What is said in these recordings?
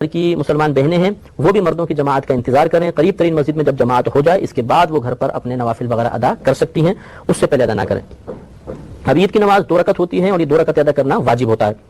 کی مسلمان بہنیں ہیں وہ بھی مردوں کی جماعت کا انتظار کریں، قریب ترین مسجد میں جب جماعت ہو جائے اس کے بعد وہ گھر پر اپنے نوافل وغیرہ ادا کر سکتی ہیں، اس سے پہلے ادا نہ کریں۔ اب عید کی نماز 2 رکعت ہوتی ہے اور یہ 2 رکعت ادا کرنا واجب ہوتا ہے۔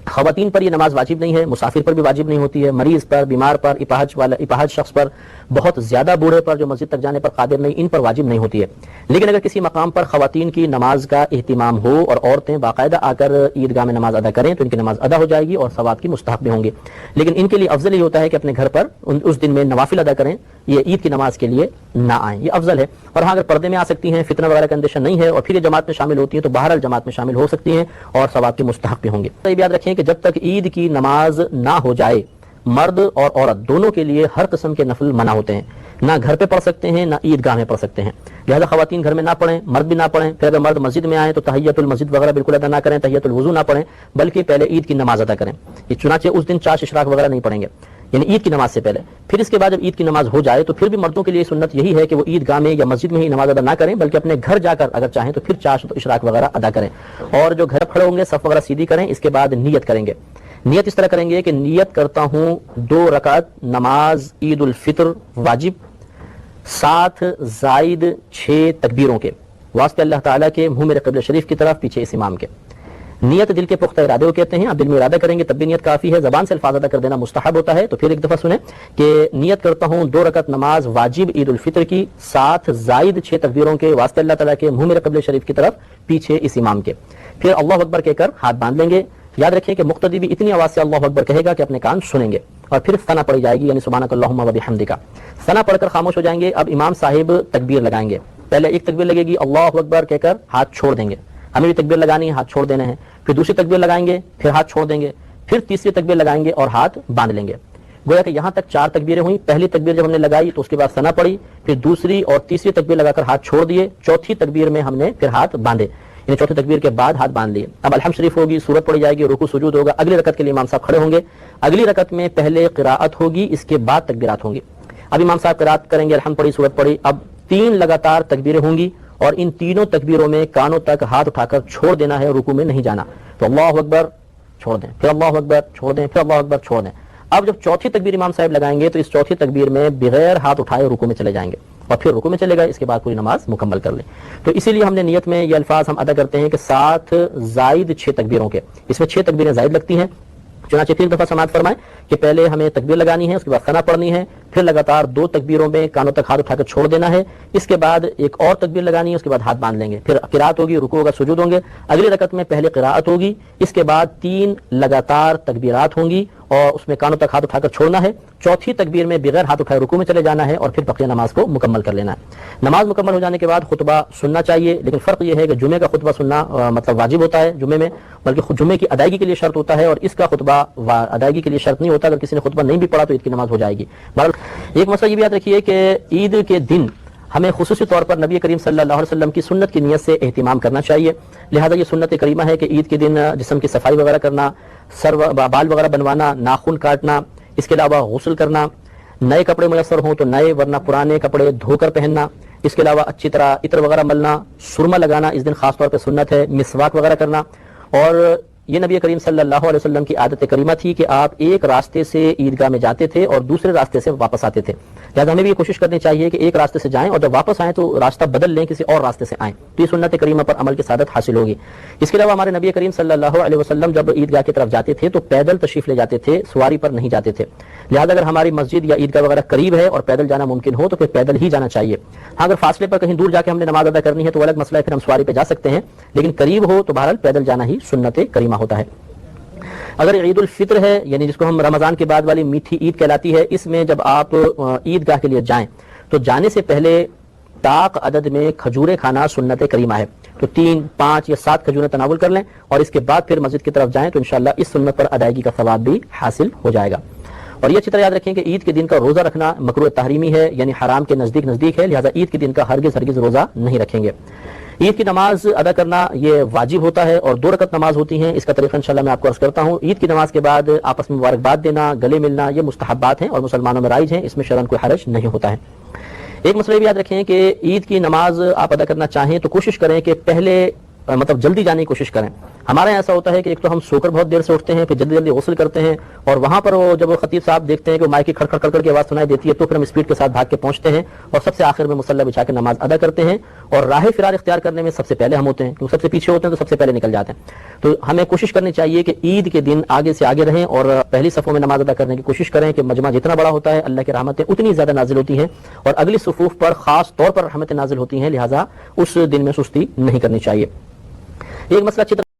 خواتین پر یہ نماز واجب نہیں ہے، مسافر پر بھی واجب نہیں ہوتی ہے، مریض پر، بیمار پر، اپاہج شخص پر، بہت زیادہ بوڑھے پر جو مسجد تک جانے پر قادر نہیں، ان پر واجب نہیں ہوتی ہے۔ لیکن اگر کسی مقام پر خواتین کی نماز کا اہتمام ہو اور عورتیں باقاعدہ آ کر عیدگاہ میں نماز ادا کریں تو ان کی نماز ادا ہو جائے گی اور ثواب کی مستحق بھی ہوں گے۔ لیکن ان کے لیے افضل یہ ہوتا ہے کہ اپنے گھر پر اس دن میں نوافل ادا کریں، یہ عید کی نماز کے لیے نہ آئیں، یہ افضل ہے۔ اور ہاں اگر پردے میں آ سکتی ہیں، فتنہ وغیرہ کا اندیشہ نہیں ہے اور پھر یہ جماعت میں شامل ہوتی ہیں تو بہرحال جماعت میں شامل ہو سکتی ہیں اور ثواب کے مستحق بھی ہوں گے۔ تو یہ یاد رکھیں کہ جب تک عید کی نماز نہ ہو جائے مرد اور عورت دونوں کے لیے ہر قسم کے نفل منع ہوتے ہیں، نہ گھر پہ پڑھ سکتے ہیں نہ عیدگاہ میں پڑھ سکتے ہیں، لہذا خواتین گھر میں نہ پڑھیں، مرد بھی نہ پڑھیں۔ پھر اگر مرد مسجد میں آئیں تو تحیۃ المسجد وغیرہ بالکل ادا نہ کریں، تحیۃ الوضو نہ پڑھیں، بلکہ پہلے عید کی نماز ادا کریں۔ یہ چنانچہ اس دن چاش اشراق وغیرہ نہیں پڑھیں گے، یعنی عید کی نماز سے پہلے۔ پھر اس کے بعد جب عید کی نماز ہو جائے تو پھر بھی مردوں کے لیے سنت یہی ہے کہ وہ عیدگاہ میں یا مسجد میں ہی نماز ادا نہ کریں، بلکہ اپنے گھر جا کر اگر چاہیں تو پھر چاش اشراق وغیرہ ادا کریں، اور جو گھر کھڑے ہوں گے صف وغیرہ سیدھی کریں، اس کے بعد نیت کریں گے۔ نیت اس طرح کریں گے کہ نیت کرتا ہوں 2 رکعت نماز عید الفطر واجب 7 زائد 6 تکبیروں کے واسطے اللہ تعالیٰ کے منہ میرے قبلہ شریف کی طرف پیچھے اس امام کے۔ نیت دل کے پختہ ارادے کو کہتے ہیں، اب دل میں ارادہ کریں گے تب بھی نیت کافی ہے، زبان سے الفاظ ادا کر دینا مستحب ہوتا ہے۔ تو پھر ایک دفعہ سنیں کہ نیت کرتا ہوں 2 رکعت نماز واجب عید الفطر کی 7 زائد 6 تکبیروں کے واسطے اللہ تعالیٰ کے منہ میرے قبلہ شریف کی طرف پیچھے اس امام کے۔ پھر اللہ اکبر کہہ کر ہاتھ باندھ لیں گے۔ یاد رکھیں کہ مقتدی بھی اتنی آواز سے اللہ اکبر کہے گا کہ اپنے کان سنیں گے، اور پھر ثنا پڑھی جائے گی، یعنی سبحانک اللہم و بحمدک۔ ثنا پڑھ کر خاموش ہو جائیں گے۔ اب امام صاحب تکبیر لگائیں گے، پہلے ایک تکبیر لگے گی اللہ اکبر کہہ کر ہاتھ چھوڑ دیں گے، ہمیں بھی تکبیر لگانی ہے، ہاتھ چھوڑ دینے ہیں، پھر دوسری تکبیر لگائیں گے، پھر ہاتھ چھوڑ دیں گے، پھر تیسری تکبیر لگائیں گے اور ہاتھ باندھ لیں گے۔ گویا کہ یہاں تک 4 تکبیریں ہوئیں۔ پہلی تکبیر جب ہم نے لگائی تو اس کے بعد ثنا پڑھی، پھر دوسری اور تیسری تکبیر لگا کر ہاتھ چھوڑ دیے، چوتھی تکبیر میں ہم نے پھر ہاتھ باندھے، یعنی چوتھی تکبیر کے بعد ہاتھ باندھ لیے۔ اب الحمد شریف ہوگی، سورت پڑھی جائے گی، رکوع سجود ہوگا، اگلی رکعت کے لیے امام صاحب کھڑے ہوں گے۔ اگلی رکعت میں پہلے قراءت ہوگی، اس کے بعد تکبیرات ہوں گی۔ اب امام صاحب قراءت کریں گے، الحمد پڑھی، سورت پڑھی، اب 3 لگاتار تکبیریں ہوں گی، اور ان تینوں تکبیروں میں کانوں تک ہاتھ اٹھا کر چھوڑ دینا ہے، رکوع میں نہیں جانا۔ تو اللہ اکبر چھوڑ دیں، پھر اللہ اکبر چھوڑ دیں، پھر اللہ اکبر چھوڑ دیں۔ اب جب چوتھی تکبیر امام صاحب لگائیں گے تو اس چوتھی تکبیر میں بغیر ہاتھ اٹھائے رکوع میں چلے جائیں گے، اور پھر رکوع میں چلے گئے، اس کے بعد پوری نماز مکمل کر لیں۔ تو اسی لیے ہم نے نیت میں یہ الفاظ ہم ادا کرتے ہیں کہ 7 زائد 6 تکبیروں کے، اس میں 6 تکبیریں زائد لگتی ہیں۔ چنانچہ پھر دفعہ سماعت فرمائیں کہ پہلے ہمیں تکبیر لگانی ہے، اس کے بعد ثنا پڑھنی ہے، پھر لگاتار 2 تکبیروں میں کانوں تک ہاتھ اٹھا کر چھوڑ دینا ہے، اس کے بعد ایک اور تکبیر لگانی ہے، اس کے بعد ہاتھ باندھ لیں گے، پھر قرات ہوگی، رکوع ہوگا، سجود ہوں گے۔ اگلی رکعت میں پہلے قرات ہوگی، اس کے بعد 3 لگاتار تکبیرات ہوں گی اور اس میں کانوں تک ہاتھ اٹھا کر چھوڑنا ہے۔ چوتھی تکبیر میں بغیر ہاتھ اٹھائے رکوع میں چلے جانا ہے اور پھر بقیہ نماز کو مکمل کر لینا ہے۔ نماز مکمل ہو جانے کے بعد خطبہ سننا چاہیے، لیکن فرق یہ ہے کہ جمعے کا خطبہ سننا مطلب واجب ہوتا ہے جمعے میں، بلکہ جمعے کی ادائیگی کے لیے شرط ہوتا ہے، اور اس کا خطبہ ادائیگی کے لیے شرط نہیں ہوتا۔ اگر کسی نے خطبہ نہیں بھی پڑھا تو عید کی نماز ہو جائے گی۔ بہرحال ایک مسئلہ یہ بھی یاد رکھیے کہ عید کے دن ہمیں خصوصی طور پر نبی کریم صلی اللہ علیہ وسلم کی سنت کی نیت سے اہتمام کرنا چاہیے، لہذا یہ سنت کریمہ ہے کہ عید کے دن جسم کی صفائی وغیرہ کرنا، سر بال وغیرہ بنوانا، ناخن کاٹنا، اس کے علاوہ غسل کرنا، نئے کپڑے میسر ہوں تو نئے ورنہ پرانے کپڑے دھو کر پہننا، اس کے علاوہ اچھی طرح عطر وغیرہ ملنا، سرما لگانا اس دن خاص طور پہ سنت ہے، مسواک وغیرہ کرنا۔ اور یہ نبی کریم صلی اللہ علیہ وسلم کی عادت کریمہ تھی کہ آپ ایک راستے سے عیدگاہ میں جاتے تھے اور دوسرے راستے سے واپس آتے تھے، لہٰذا ہمیں بھی یہ کوشش کرنی چاہیے کہ ایک راستے سے جائیں اور جب واپس آئیں تو راستہ بدل لیں، کسی اور راستے سے آئیں، تو یہ سنت کریمہ پر عمل کی سعادت حاصل ہوگی۔ اس کے علاوہ ہمارے نبی کریم صلی اللہ علیہ وسلم جب عیدگاہ کی طرف جاتے تھے تو پیدل تشریف لے جاتے تھے، سواری پر نہیں جاتے تھے، لہٰذا اگر ہماری مسجد یا عیدگاہ وغیرہ قریب ہے اور پیدل جانا ممکن ہو تو پھر پیدل ہی جانا چاہیے۔ ہاں اگر فاصلے پر کہیں دور جا کے ہم نے نماز ادا کرنی ہے تو الگ مسئلہ ہے، پھر ہم سواری پہ جا سکتے ہیں، لیکن قریب ہو تو بہرحال پیدل جانا ہی سنت کریمہ ہوتا ہے۔ اگر عید الفطر ہے، یعنی جس کو ہم رمضان کے بعد والی میٹھی عید کہلاتی ہے، اس میں جب آپ عیدگاہ کے لیے جائیں تو جانے سے پہلے طاق عدد میں کھجوریں کھانا سنت کریمہ ہے، تو 3، 5 یا 7 کھجوریں تناول کر لیں اور اس کے بعد پھر مسجد کی طرف جائیں تو انشاءاللہ اس سنت پر ادائیگی کا ثواب بھی حاصل ہو جائے گا۔ اور یہ اچھی طرح یاد رکھیں کہ عید کے دن کا روزہ رکھنا مکروہ تحریمی ہے، یعنی حرام کے نزدیک ہے، لہذا عید کے دن کا ہرگز روزہ نہیں رکھیں گے۔ عید کی نماز ادا کرنا یہ واجب ہوتا ہے اور 2 رکعت نماز ہوتی ہیں، اس کا طریقہ انشاءاللہ میں آپ کو عرض کرتا ہوں۔ عید کی نماز کے بعد آپس میں مبارکباد دینا، گلے ملنا، یہ مستحبات ہیں اور مسلمانوں میں رائج ہیں، اس میں شرعاً کوئی حرج نہیں ہوتا ہے۔ ایک مسئلہ بھی یاد رکھیں کہ عید کی نماز آپ ادا کرنا چاہیں تو کوشش کریں کہ پہلے مطلب جلدی جانے کی کوشش کریں، ہمارے یہاں ایسا ہوتا ہے کہ ایک تو ہم سو کر بہت دیر سے اٹھتے ہیں، پھر جلدی جلدی غسل کرتے ہیں، اور وہاں پر وہ جب وہ خطیب صاحب دیکھتے ہیں کہ مائک کی کھڑ کھڑ کر کے آواز سنائی دیتی ہے، تو پھر ہم اسپیڈ کے ساتھ بھاگ کے پہنچتے ہیں اور سب سے آخر میں مصلی بچھا کے نماز ادا کرتے ہیں، اور راہ فرار اختیار کرنے میں سب سے پہلے ہم ہوتے ہیں، کیونکہ سب سے پیچھے ہوتے ہیں تو سب سے پہلے نکل جاتے ہیں۔ تو ہمیں کوشش کرنی چاہیے کہ عید کے دن آگے سے آگے رہیں اور پہلی صفوں میں نماز ادا کرنے کی کوشش کریں کہ مجمع جتنا بڑا ہوتا ہے اللہ کی رحمتیں اتنی زیادہ نازل ہوتی ہیں، اور اگلی صفوف پر خاص طور پر رحمتیں نازل ہوتی ہیں، لہٰذا اس دن میں سستی نہیں کرنی چاہیے۔ ایک مسئلہ اچھی طرح